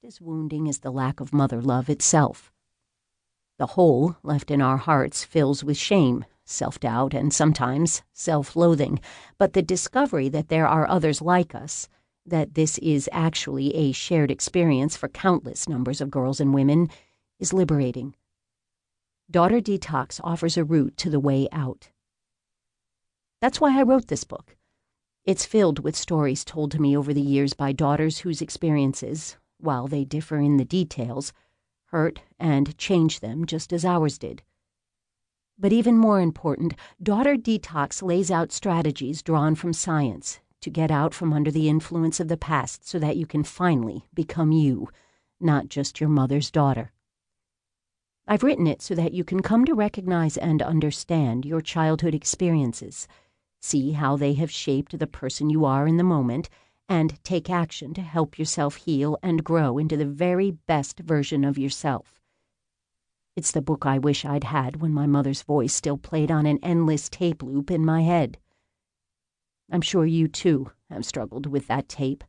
as wounding as the lack of mother love itself. The hole left in our hearts fills with shame, self-doubt, and sometimes self-loathing, but the discovery that there are others like us, that this is actually a shared experience for countless numbers of girls and women, is liberating. Daughter Detox offers a route to the way out. That's why I wrote this book. It's filled with stories told to me over the years by daughters whose experiences, while they differ in the details, hurt and change them just as ours did. But even more important, Daughter Detox lays out strategies drawn from science to get out from under the influence of the past so that you can finally become you, not just your mother's daughter. I've written it so that you can come to recognize and understand your childhood experiences, see how they have shaped the person you are in the moment, and take action to help yourself heal and grow into the very best version of yourself. It's the book I wish I'd had when my mother's voice still played on an endless tape loop in my head. I'm sure you, too, have struggled with that tape,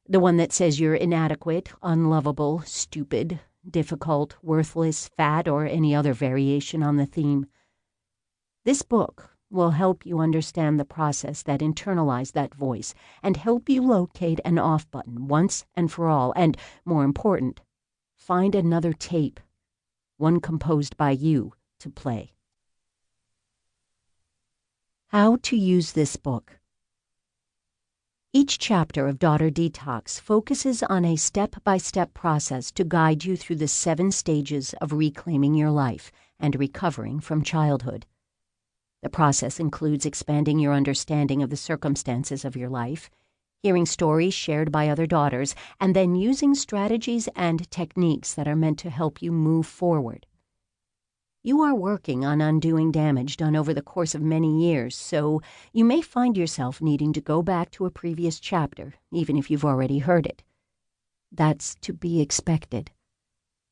the one that says you're inadequate, unlovable, stupid, difficult, worthless, fat, or any other variation on the theme. This book will help you understand the process that internalized that voice and help you locate an off button once and for all, and, more important, find another tape, one composed by you, to play. How to use this book. Each chapter of Daughter Detox focuses on a step-by-step process to guide you through the 7 stages of reclaiming your life and recovering from childhood. The process includes expanding your understanding of the circumstances of your life, hearing stories shared by other daughters, and then using strategies and techniques that are meant to help you move forward. You are working on undoing damage done over the course of many years, so you may find yourself needing to go back to a previous chapter, even if you've already heard it. That's to be expected.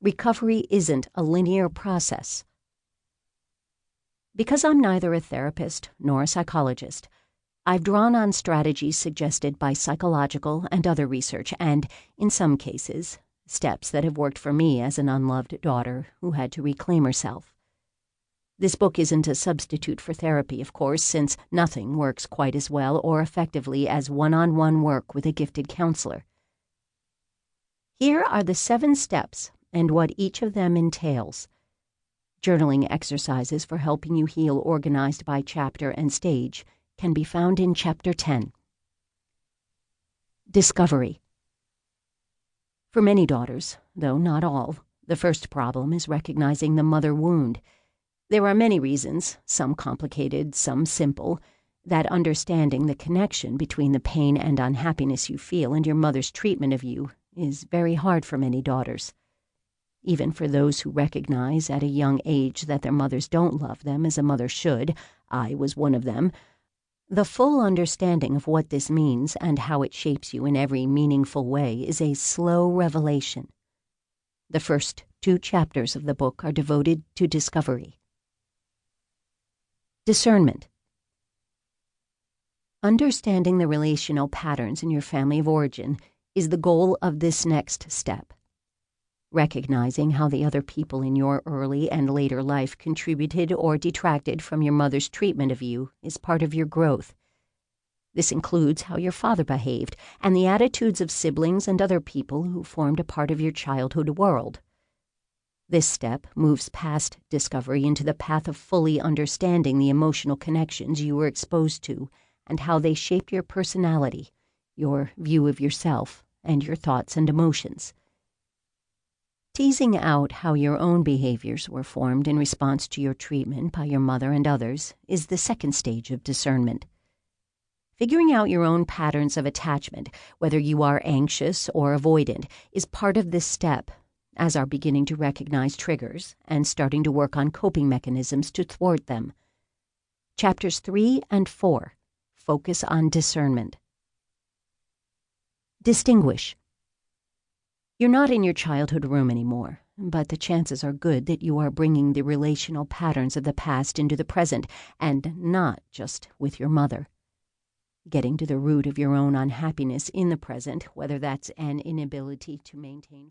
Recovery isn't a linear process. Because I'm neither a therapist nor a psychologist, I've drawn on strategies suggested by psychological and other research and, in some cases, steps that have worked for me as an unloved daughter who had to reclaim herself. This book isn't a substitute for therapy, of course, since nothing works quite as well or effectively as one-on-one work with a gifted counselor. Here are the 7 steps and what each of them entails. Journaling exercises for helping you heal organized by chapter and stage can be found in Chapter 10. Discovery. For many daughters, though not all, the first problem is recognizing the mother wound. There are many reasons, some complicated, some simple, that understanding the connection between the pain and unhappiness you feel and your mother's treatment of you is very hard for many daughters. Even for those who recognize at a young age that their mothers don't love them as a mother should, I was one of them, the full understanding of what this means and how it shapes you in every meaningful way is a slow revelation. The first 2 chapters of the book are devoted to discovery. Discernment. Understanding the relational patterns in your family of origin is the goal of this next step. Recognizing how the other people in your early and later life contributed or detracted from your mother's treatment of you is part of your growth. This includes how your father behaved and the attitudes of siblings and other people who formed a part of your childhood world. This step moves past discovery into the path of fully understanding the emotional connections you were exposed to and how they shaped your personality, your view of yourself, and your thoughts and emotions. Teasing out how your own behaviors were formed in response to your treatment by your mother and others is the second stage of discernment. Figuring out your own patterns of attachment, whether you are anxious or avoidant, is part of this step, as are beginning to recognize triggers and starting to work on coping mechanisms to thwart them. Chapters 3 and 4 focus on discernment. Distinguish. You're not in your childhood room anymore, but the chances are good that you are bringing the relational patterns of the past into the present, and not just with your mother. Getting to the root of your own unhappiness in the present, whether that's an inability to maintain